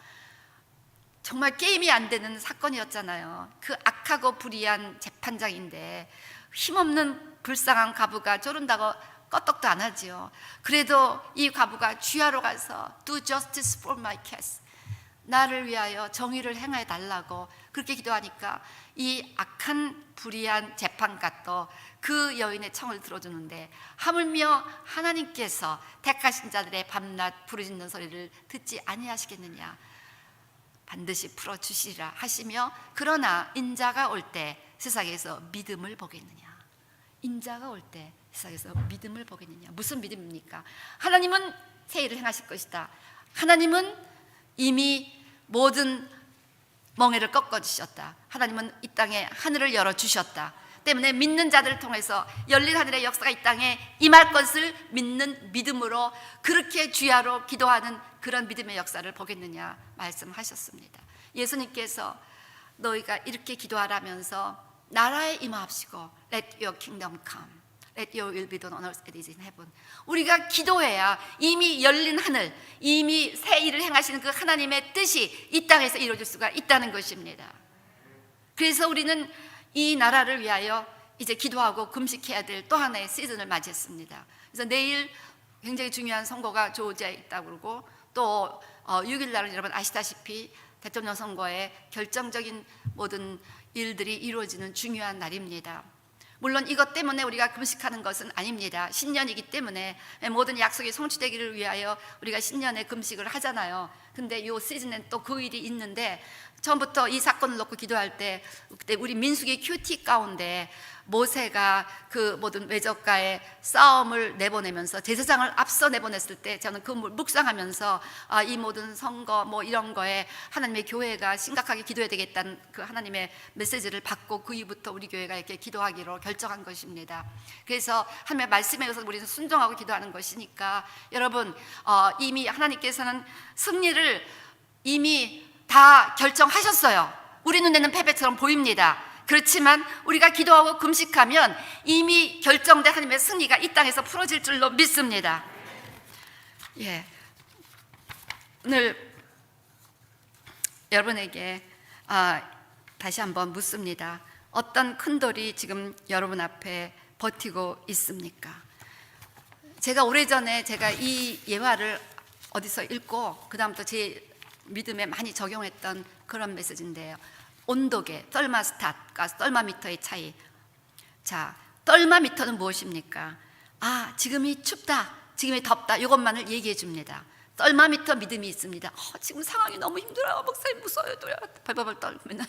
정말 게임이 안 되는 사건이었잖아요. 그 악하고 불의한 재판장인데 힘없는 불쌍한 과부가 저런다고 껐떡도 안 하지요. 그래도 이 과부가 주야로 가서 Do justice for my case, 나를 위하여 정의를 행해 달라고 그렇게 기도하니까 이 악한 불의한 재판관도 그 여인의 청을 들어주는데 하물며 하나님께서 택하신 자들의 밤낮 부르짖는 소리를 듣지 아니하시겠느냐, 반드시 풀어주시리라 하시며 그러나 인자가 올 때 세상에서 믿음을 보겠느냐, 인자가 올 때 세상에서 믿음을 보겠느냐. 무슨 믿음입니까? 하나님은 새 일을 행하실 것이다. 하나님은 이미 모든 멍에를 꺾어주셨다. 하나님은 이 땅에 하늘을 열어주셨다. 때문에 믿는 자들을 통해서 열린 하늘의 역사가 이 땅에 임할 것을 믿는 믿음으로 그렇게 주야로 기도하는 그런 믿음의 역사를 보겠느냐 말씀하셨습니다. 예수님께서 너희가 이렇게 기도하라면서 나라에 임하옵시고 Let your kingdom come, Let your will be done on earth as it is in heaven. 우리가 기도해야 이미 열린 하늘, 이미 새 일을 행하시는 그 하나님의 뜻이 이 땅에서 이루어질 수가 있다는 것입니다. 그래서 우리는 이 나라를 위하여 이제 기도하고 금식해야 될 또 하나의 시즌을 맞이했습니다. 그래서 내일 굉장히 중요한 선거가 조지아에 있다고 그러고 또 6일 날은 여러분 아시다시피 대통령 선거에 결정적인 모든 일들이 이루어지는 중요한 날입니다. 물론 이것 때문에 우리가 금식하는 것은 아닙니다. 신년이기 때문에 모든 약속이 성취되기를 위하여 우리가 신년에 금식을 하잖아요. 근데 이 시즌엔 또 그 일이 있는데 처음부터 이 사건을 놓고 기도할 때 그때 우리 민수기 큐티 가운데 모세가 그 모든 외적과의 싸움을 내보내면서 제사장을 앞서 내보냈을 때 저는 그 묵상하면서 이 모든 선거 뭐 이런 거에 하나님의 교회가 심각하게 기도해야 되겠다는 그 하나님의 메시지를 받고 그 이후부터 우리 교회가 이렇게 기도하기로 결정한 것입니다. 그래서 하나님의 말씀에 의해서 우리는 순종하고 기도하는 것이니까 여러분 이미 하나님께서는 승리를 이미 다 결정하셨어요. 우리 눈에는 패배처럼 보입니다. 그렇지만 우리가 기도하고 금식하면 이미 결정된 하나님의 승리가 이 땅에서 풀어질 줄로 믿습니다. 예, 오늘 여러분에게 다시 한번 묻습니다. 어떤 큰 돌이 지금 여러분 앞에 버티고 있습니까? 제가 오래전에 제가 이 예화를 어디서 읽고 그 다음부터 제 믿음에 많이 적용했던 그런 메시지인데요. 온도계, 떨마스tat과 떨마미터의 차이. 자, 떨마미터는 무엇입니까? 지금이 춥다, 지금이 덥다, 이것만을 얘기해 줍니다. 떨마미터 믿음이 있습니다. 지금 상황이 너무 힘들어요. 목사님 무서워요. 벌벌벌 떨면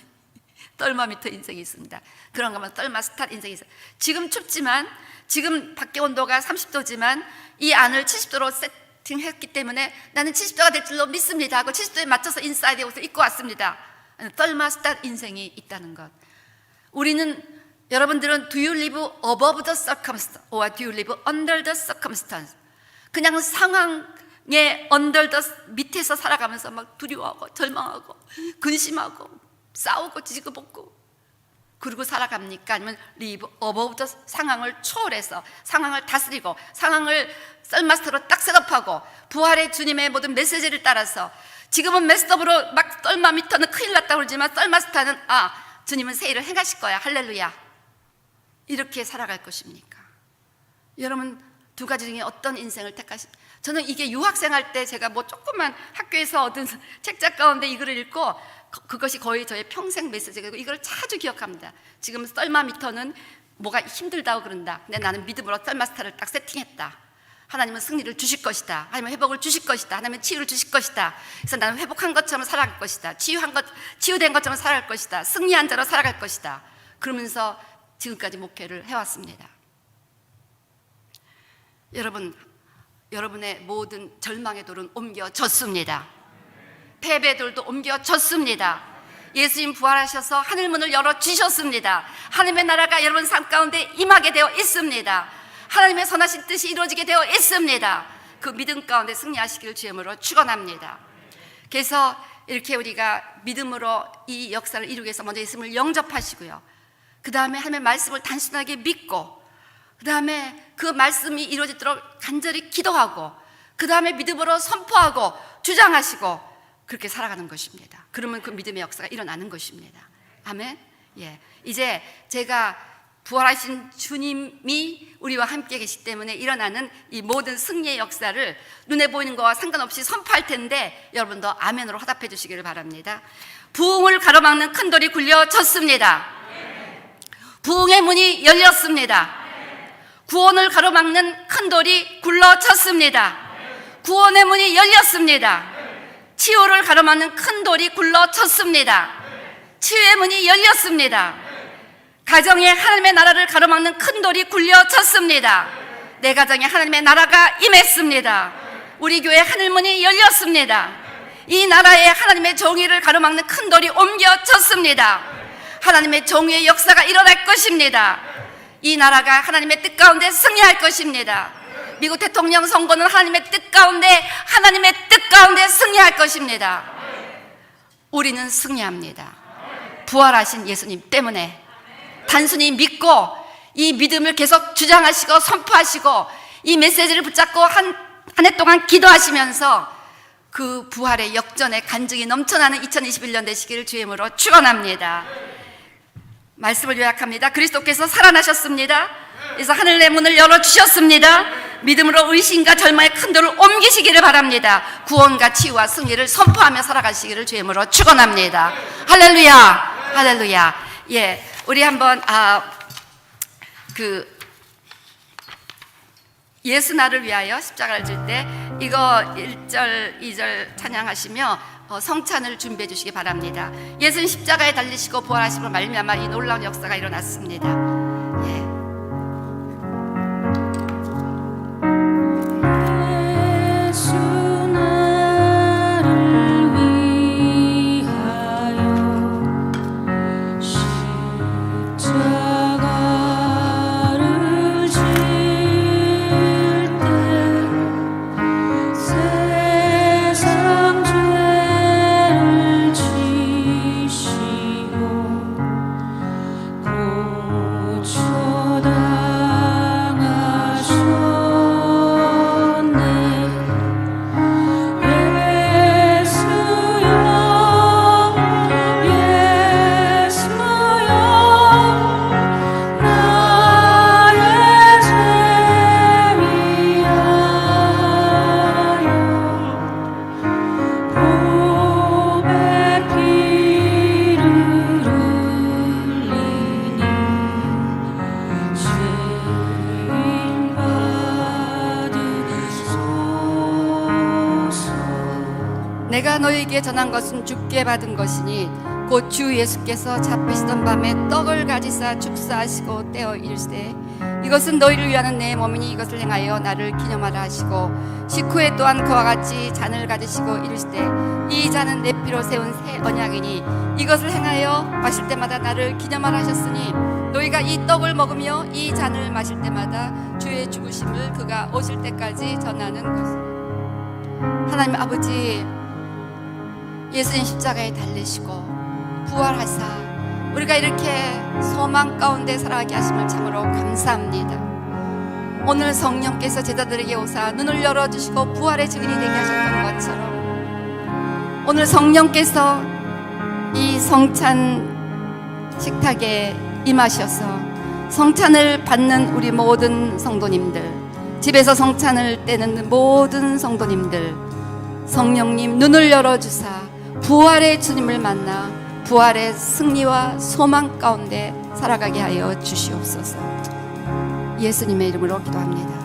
떨마미터 인생이 있습니다. 그런 거면 떨마스tat 인생이 있어요. 지금 춥지만, 지금 밖에 온도가 30도지만 이 안을 70도로 세팅했기 때문에 나는 70도가 될 줄로 믿습니다 하고 70도에 맞춰서 인사이드 옷을 입고 왔습니다. 떨마스tat 인생이 있다는 것. 우리는 여러분들은 do you live above the circumstance or do you live under the circumstance? 그냥 상황의 under the 밑에서 살아가면서 막 두려워하고 절망하고 근심하고 싸우고 지지고볶고 그러고 살아갑니까? 아니면 live above the 상황을 초월해서 상황을 다스리고 상황을 썰마스터로 딱 셋업하고 부활의 주님의 모든 메시지를 따라서 지금은 메스업으로 막 떨마미터는 큰일 났다고 그러지만 썰마스터는 주님은 새 일을 행하실 거야 할렐루야 이렇게 살아갈 것입니까? 여러분 두 가지 중에 어떤 인생을 택하십니까? 저는 이게 유학생할 때 제가 뭐 조금만 학교에서 얻은 책자 가운데 이 글을 읽고 그것이 거의 저의 평생 메시지고 이걸 자주 기억합니다. 지금 썰마미터는 뭐가 힘들다고 그런다. 근데 나는 믿음으로 썰마스터를 딱 세팅했다. 하나님은 승리를 주실 것이다. 하나님은 회복을 주실 것이다. 하나님은 치유를 주실 것이다. 그래서 나는 회복한 것처럼 살아갈 것이다. 치유된 것처럼 살아갈 것이다. 승리한 자로 살아갈 것이다. 그러면서 지금까지 목회를 해왔습니다. 여러분의 모든 절망의 돌은 옮겨졌습니다. 패배의 돌도 옮겨졌습니다. 예수님 부활하셔서 하늘문을 열어주셨습니다. 하나님의 나라가 여러분 삶 가운데 임하게 되어 있습니다. 하나님의 선하신 뜻이 이루어지게 되어 있습니다. 그 믿음 가운데 승리하시기를 주님으로 축원합니다. 그래서 이렇게 우리가 믿음으로 이 역사를 이루기 위해서 먼저 예수님을 영접하시고요. 그 다음에 하나님의 말씀을 단순하게 믿고 그 다음에 그 말씀이 이루어지도록 간절히 기도하고 그 다음에 믿음으로 선포하고 주장하시고 그렇게 살아가는 것입니다. 그러면 그 믿음의 역사가 일어나는 것입니다. 아멘. 예, 이제 제가 부활하신 주님이 우리와 함께 계시기 때문에 일어나는 이 모든 승리의 역사를 눈에 보이는 것과 상관없이 선포할 텐데 여러분도 아멘으로 화답해 주시기를 바랍니다. 부흥을 가로막는 큰 돌이 굴려졌습니다. 부흥의 문이 열렸습니다. 구원을 가로막는 큰 돌이 굴러졌습니다. 구원의 문이 열렸습니다. 치유를 가로막는 큰 돌이 굴러졌습니다. 치유의 문이 열렸습니다. 가정에 하나님의 나라를 가로막는 큰 돌이 굴려졌습니다. 내 가정에 하나님의 나라가 임했습니다. 우리 교회 하늘문이 열렸습니다. 이 나라에 하나님의 정의를 가로막는 큰 돌이 옮겨졌습니다. 하나님의 정의의 역사가 일어날 것입니다. 이 나라가 하나님의 뜻 가운데 승리할 것입니다. 미국 대통령 선거는 하나님의 뜻 가운데, 하나님의 뜻 가운데 승리할 것입니다. 우리는 승리합니다. 부활하신 예수님 때문에. 단순히 믿고 이 믿음을 계속 주장하시고 선포하시고 이 메시지를 붙잡고 한 해 동안 기도하시면서 그 부활의 역전의 간증이 넘쳐나는 2021년 되시기를 주의 이름으로 축원합니다. 말씀을 요약합니다. 그리스도께서 살아나셨습니다. 그래서 하늘의 문을 열어주셨습니다. 믿음으로 의심과 절망의 큰 돌을 옮기시기를 바랍니다. 구원과 치유와 승리를 선포하며 살아가시기를 주의 이름으로 축원합니다. 할렐루야, 할렐루야. 예, 우리 한번 예수 나를 위하여 십자가를 질 때 이거 1절, 2절 찬양하시며 성찬을 준비해 주시기 바랍니다. 예수는 십자가에 달리시고 부활하심으로 말미암아 이 놀라운 역사가 일어났습니다. 예. 내가 너희에게 전한 것은 주께 받은 것이니 곧 주 예수께서 잡히시던 밤에 떡을 가지사 축사하시고 떼어 이르시되 이것은 너희를 위하는 내 몸이니 이것을 행하여 나를 기념하라 하시고 식후에 또한 그와 같이 잔을 가지시고 이르시되 이 잔은 내 피로 세운 새 언약이니 이것을 행하여 마실 때마다 나를 기념하라 하셨으니 너희가 이 떡을 먹으며 이 잔을 마실 때마다 주의 죽으심을 그가 오실 때까지 전하는 것이니. 하나님 아버지, 예수님 십자가에 달리시고 부활하사 우리가 이렇게 소망 가운데 살아가게 하심을 참으로 감사합니다. 오늘 성령께서 제자들에게 오사 눈을 열어주시고 부활의 증인이 되게 하셨던 것처럼 오늘 성령께서 이 성찬 식탁에 임하셔서 성찬을 받는 우리 모든 성도님들, 집에서 성찬을 떼는 모든 성도님들, 성령님 눈을 열어주사 부활의 주님을 만나 부활의 승리와 소망 가운데 살아가게 하여 주시옵소서. 예수님의 이름으로 기도합니다.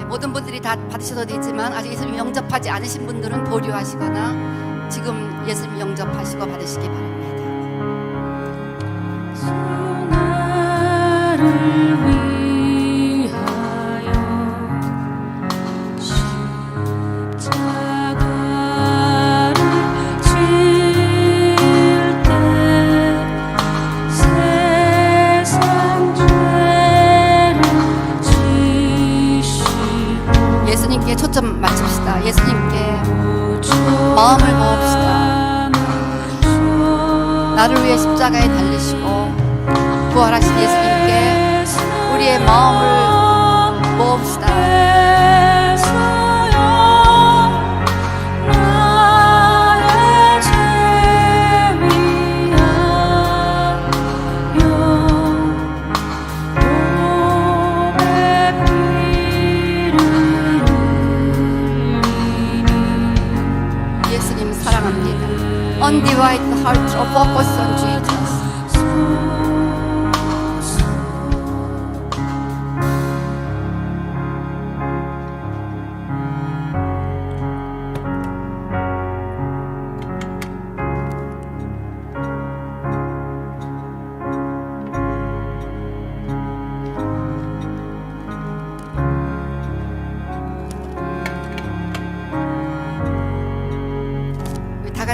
모든 분들이 다 받으셔도 되지만 아직 예수님 영접하지 않으신 분들은 보류하시거나 지금 예수님 영접하시고 받으시기 바랍니다. 예수님께 초점 맞춥시다. 예수님께 마음을 모읍시다. 나를 위해 십자가에 달리시고 부활하신 예수님께 우리의 마음을 모읍시다. Undivided heart or focus on Jesus.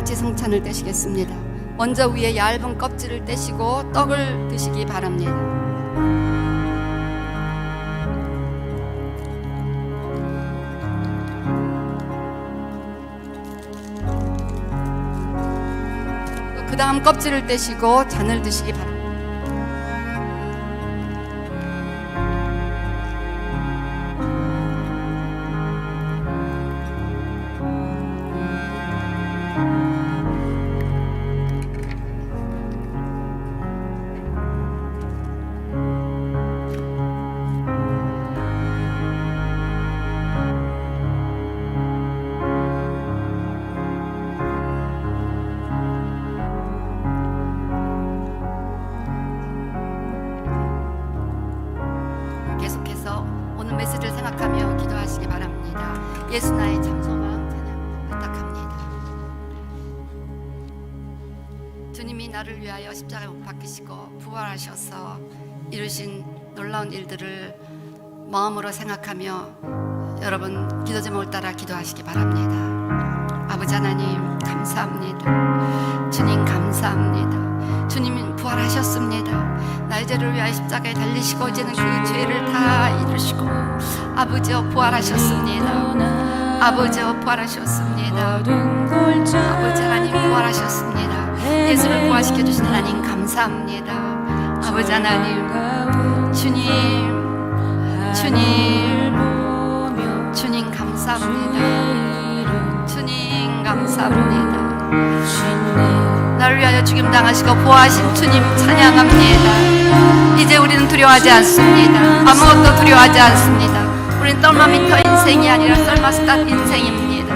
같이 성찬을 떼시겠습니다. 먼저 위에 얇은 껍질을 떼시고 떡을 드시기 바랍니다. 그 다음 껍질을 떼시고 잔을 드시기 바랍니다. 계속해서 오늘 메시지를 생각하며 기도하시기 바랍니다. 예수 나의 참 소망 찬양 부탁합니다. 주님이 나를 위하여 십자가에 못 박히시고 부활하셔서 이루신 놀라운 일들을 마음으로 생각하며 여러분 기도 제목을 따라 기도하시기 바랍니다. 아버지 하나님 감사합니다. 주님 감사합니다. 주님 부활하셨습니다. 나의 죄를 위하여 십자가에 달리시고 이제는 그 죄를 다 이루시고 아버지여 부활하셨습니다. 아버지여 부활하셨습니다. 아버지 하나님 부활하셨습니다. 예수를 부활시켜 주신 하나님 감사합니다. 아버지 하나님 주님 감사합니다. 주님 감사합니다. 나를 위하여 죽임 당하시고 부활하신 주님 찬양합니다. 이제 우리는 두려워하지 않습니다. 아무것도 두려워하지 않습니다. 우리는 떨마미터 인생이 아니라 썰마스탄 인생입니다.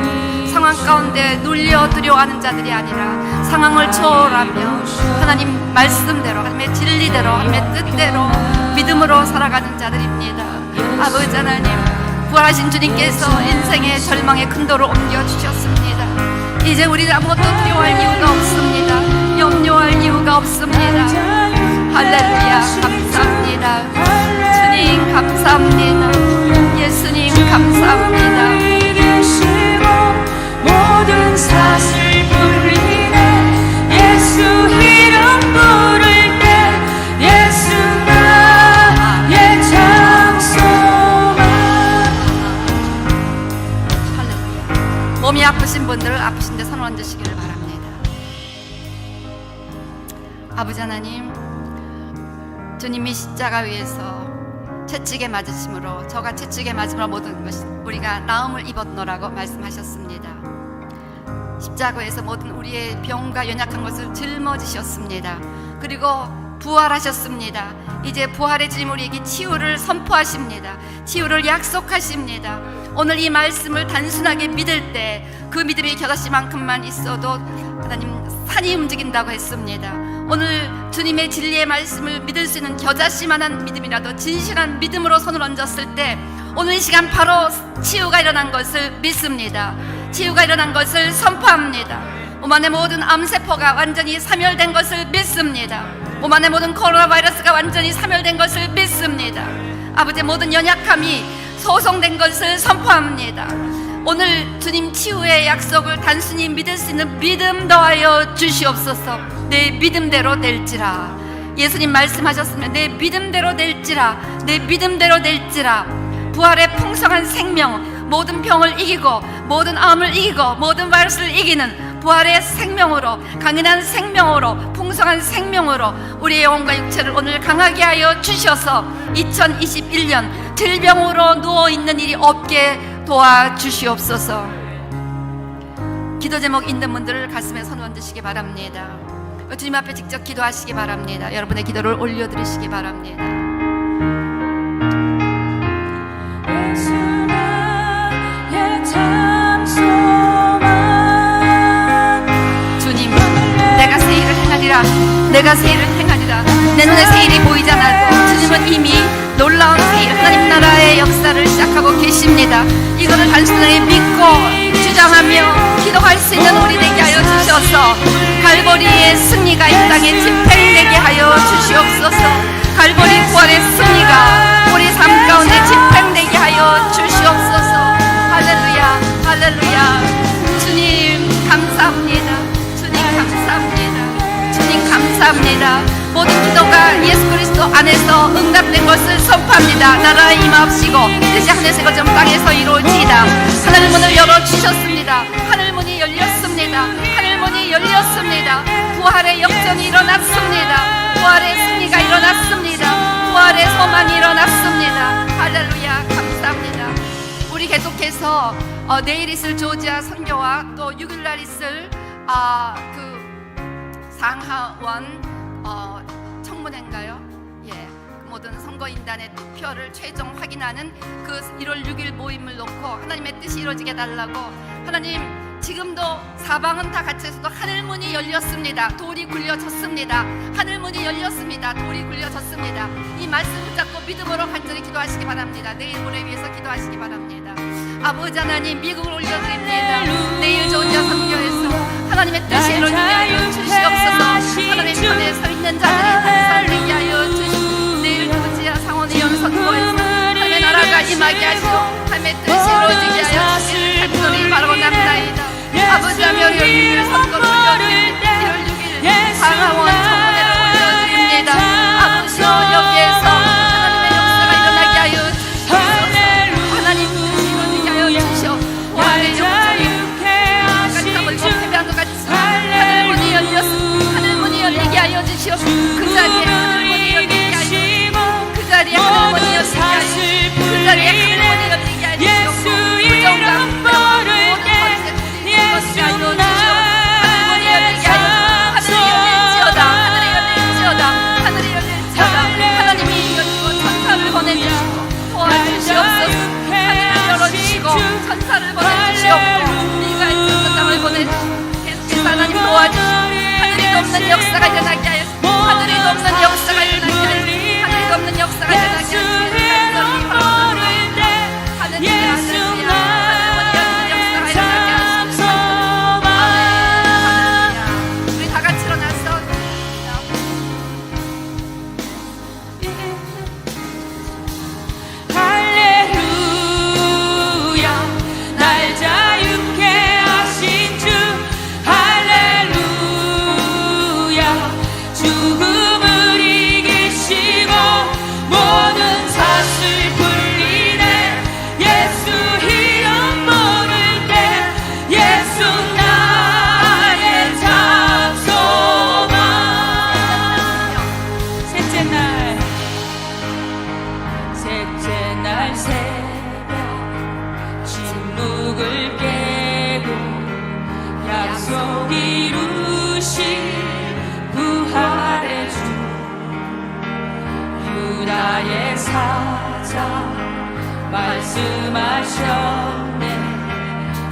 상황 가운데 눌려 두려워하는 자들이 아니라 상황을 초월하며 하나님 말씀대로 하나님의 진리대로 하나님의 뜻대로 믿음으로 살아가는 자들입니다. 아버지 하나님 부활하신 주님께서 인생의 절망의 큰 돌을 옮겨주셨습니다. 이제 우리는 아무것도 두려워할 이유가 없습니다. 염려할 이유가 없습니다. 할렐루야 감사합니다. 주님 감사합니다. 예수님 감사합니다. 모든 사실 부르네 예수 이름 부를 때 예수가 예 장소만. 할렐루야. 몸이 아프신 분들 아프신데 손을 얹으시기를 바랍니다. 아버지 하나님 주님이 십자가 위에서 채찍에 맞으심으로 저가 채찍에 맞음으로 모든 것이 우리가 나음을 입었노라고 말씀하셨습니다. 십자가에서 모든 우리의 병과 연약한 것을 짊어지셨습니다. 그리고 부활하셨습니다. 이제 부활의 주님 우리에게 치유를 선포하십니다. 치유를 약속하십니다. 오늘 이 말씀을 단순하게 믿을 때 그 믿음이 겨자씨만큼만 있어도 하나님 산이 움직인다고 했습니다. 오늘 주님의 진리의 말씀을 믿을 수 있는 겨자씨만한 믿음이라도 진실한 믿음으로 손을 얹었을 때 오늘 이 시간 바로 치유가 일어난 것을 믿습니다. 치유가 일어난 것을 선포합니다. 몸 안의 모든 암세포가 완전히 사멸된 것을 믿습니다. 몸 안의 모든 코로나 바이러스가 완전히 사멸된 것을 믿습니다. 아버지의 모든 연약함이 소송된 것을 선포합니다. 오늘 주님 치유의 약속을 단순히 믿을 수 있는 믿음 더하여 주시옵소서. 내 믿음대로 될지라. 예수님 말씀하셨으면 내 믿음대로 될지라. 내 믿음대로 될지라. 부활의 풍성한 생명, 모든 병을 이기고 모든 암을 이기고 모든 바이러스를 이기는 부활의 생명으로, 강인한 생명으로, 풍성한 생명으로 우리의 영혼과 육체를 오늘 강하게 하여 주셔서 2021년 질병으로 누워있는 일이 없게 도와주시옵소서. 기도 제목 있는 분들을 가슴에 손 얹으시기 바랍니다. 주님 앞에 직접 기도하시기 바랍니다. 여러분의 기도를 올려드리시기 바랍니다. 주님, 내가 새 일을 행하리라. 내가 새 일을 행하리라. 내 눈에 새 일이 보이지 않아도 주님은 이미 놀라운 새 일, 하나님 나라의 역사를 시작하고 계십니다. 이거를 단순하게 믿고 주장하며 기도할 수 있는 우리 되게 하여 주셔서 갈보리의 승리가 이 땅에 집행되게 하여 주시옵소서. 갈보리 부활의 승리가 우리 삶 가운데 집행되게 하여 주시옵소서. 할렐루야, 할렐루야. 주님 감사합니다. 것을 선포합니다. 나라의 임하옵시고 뜻이 하늘에서 거점 땅에서 이루어지이다. 하늘 문을 열어주셨습니다. 하늘 문이 열렸습니다. 하늘 문이 열렸습니다. 부활의 역전이 일어났습니다. 부활의 승리가 일어났습니다. 부활의 소망이 일어났습니다. 할렐루야, 감사합니다. 우리 계속해서 내일 있을 조지아 선교와 또 6일날 있을 그 상하원 청문회인가요? 예, 모든 선거인단의 투표를 최종 확인하는 그 1월 6일 모임을 놓고 하나님의 뜻이 이루어지게 달라고, 하나님 지금도 사방은 다 갇혀있어도 하늘문이 열렸습니다. 돌이 굴려졌습니다. 하늘문이 열렸습니다. 돌이 굴려졌습니다. 이 말씀 붙잡고 믿음으로 간절히 기도하시기 바랍니다. 내일 모레 위해서 기도하시기 바랍니다. 아버지 하나님, 미국을 올려드립니다. 내일 조지아 선교에서 하나님의 뜻이 이루어지게 하여 주시옵소서. 하나님의 편에 서 있는 자들이 항상 되게 하여 주시옵소서. 내일 조지아 상원의 연선거에서 하나님의 나라가 임하게 하시고 하나님의 뜻이 이루어지게 하여 주시는 간절히 바라옵나이다. 아버지 하며 1월 6일 선거를 올려드립니다. 1월 6일 상하원 청문회를 올려드립니다. 아버지여, 여기에서 하나님의 역사가 일어나게 하여 주시옵소서. 하나님 뜻이 이루어지게 하여 주시옵소서. 부활의 역전이 까짓함을 패배한 것 같이 하늘문이 열렸습니다. 하늘문이 열리게 하여 주시옵소서. 그 자리에 하늘문이 열리게 하여 주시옵소서. 그 자리에 하늘문이 열리게 하여 주시옵소서. 그 자리에 하늘문이 열리게 하여 주시옵소서. 부정감 천사를 보내주시옵고 우리가 있는 땅을 보내주시옵고 계속해서 하나님 도와주시옵고 하늘이 없는 역사가 일어나게 하여 주시옵소서. 하늘이 없는 역사가 일어나게 하여 주시옵소서. 하늘이 없는 역사가 일어나게 하여 주시옵소서. 하늘이 우리 다 같이 일어나서 말씀하셨네.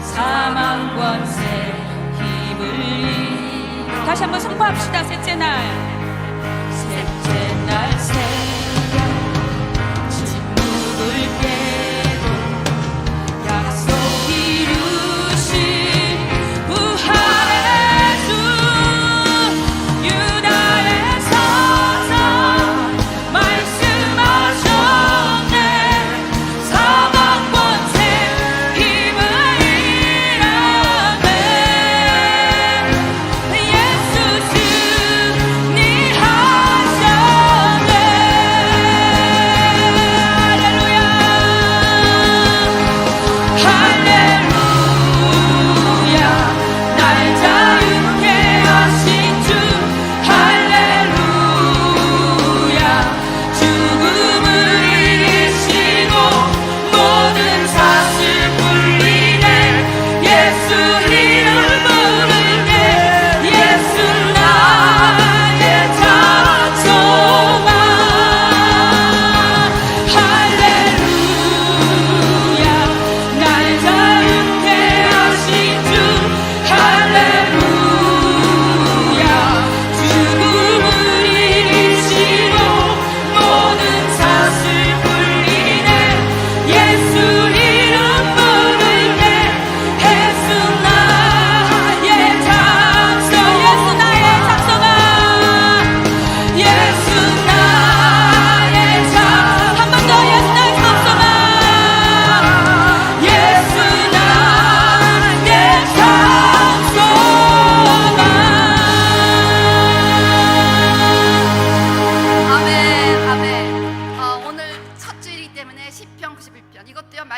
사망 권세 힘을 잃어. 다시 한번 선포합시다. 셋째 날 새벽 침묵을 깨고 약속 이루신 부활의 주 유다의 사자 말씀하셨네. 예수 승리하셨네.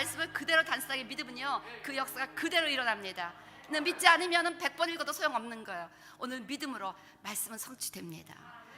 말씀을 그대로 단순하게 믿으면요, 그 역사가 그대로 일어납니다. 근데 믿지 않으면 100번 읽어도 소용없는 거예요. 오늘 믿음으로 말씀은 성취됩니다.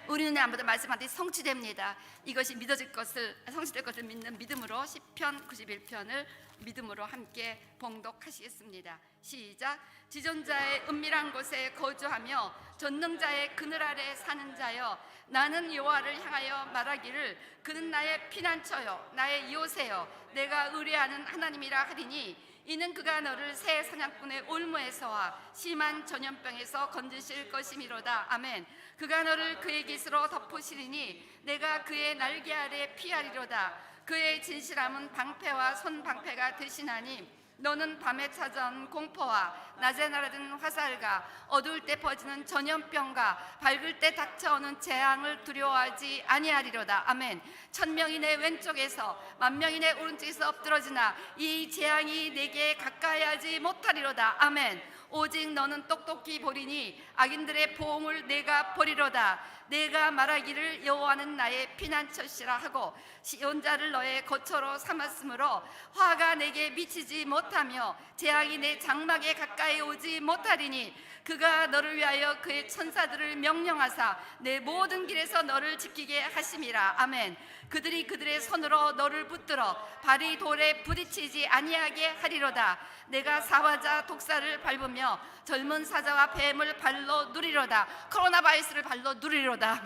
우리 눈에 안 보던 말씀한테 성취됩니다. 이것이 믿어질 것을, 성취될 것을 믿는 믿음으로 시편 91편을 믿음으로 함께 봉독하시겠습니다. 시작. 지존자의 은밀한 곳에 거주하며 전능자의 그늘 아래 사는 자여, 나는 여호와를 향하여 말하기를 그는 나의 피난처요 나의 요새요 내가 의뢰하는 하나님이라 하리니, 이는 그가 너를 새 사냥꾼의 올무에서와 심한 전염병에서 건지실 것이미로다. 아멘. 그가 너를 그의 깃으로 덮으시리니 내가 그의 날개 아래 피하리로다. 그의 진실함은 방패와 손방패가 되시나니, 너는 밤에 찾아온 공포와 낮에 날아드는 화살과 어두울 때 퍼지는 전염병과 밝을 때 닥쳐오는 재앙을 두려워하지 아니하리로다. 아멘. 1000명이 내 왼쪽에서 10,000명이 내 오른쪽에서 엎드러지나 이 재앙이 내게 가까이 하지 못하리로다. 아멘. 오직 너는 똑똑히 보리니 악인들의 보응을 내가 보리로다. 내가 말하기를 여호와는 나의 피난처시라 하고 시온자를 너의 거처로 삼았으므로 화가 내게 미치지 못하며 재앙이 내 장막에 가까이 오지 못하리니, 그가 너를 위하여 그의 천사들을 명령하사 내 모든 길에서 너를 지키게 하심이라. 아멘. 그들이 그들의 손으로 너를 붙들어 발이 돌에 부딪히지 아니하게 하리로다. 내가 사화자 독사를 밟으며 젊은 사자와 뱀을 발로 누리로다. 코로나 바이러스를 발로 누리로다.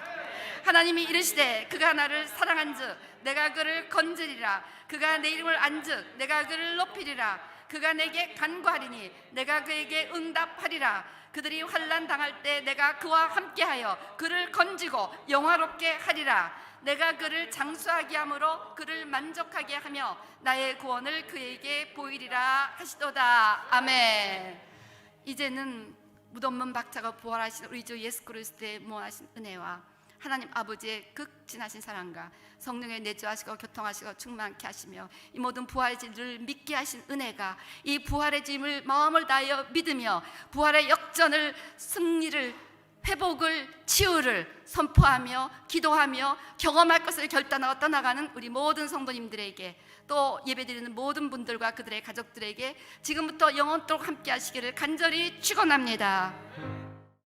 하나님이 이르시되 그가 나를 사랑한즉 내가 그를 건지리라. 그가 내 이름을 안즉 내가 그를 높이리라. 그가 내게 간구하리니 내가 그에게 응답하리라. 그들이 환난 당할 때 내가 그와 함께하여 그를 건지고 영화롭게 하리라. 내가 그를 장수하게 함으로 그를 만족하게 하며 나의 구원을 그에게 보이리라 하시도다. 아멘. 이제는 무덤문 박차가 부활하신 우리 주 예수 그리스도의 무한하신 은혜와 하나님 아버지의 극진하신 사랑과 성령의 내주하시고 교통하시고 충만케 하시며 이 모든 부활의 진리를 믿게 하신 은혜가, 이 부활의 짐을 마음을 다하여 믿으며 부활의 역전을, 승리를, 회복을, 치유를 선포하며 기도하며 경험할 것을 결단하고 떠나가는 우리 모든 성도님들에게, 또 예배드리는 모든 분들과 그들의 가족들에게 지금부터 영원토록 함께 하시기를 간절히 축원합니다.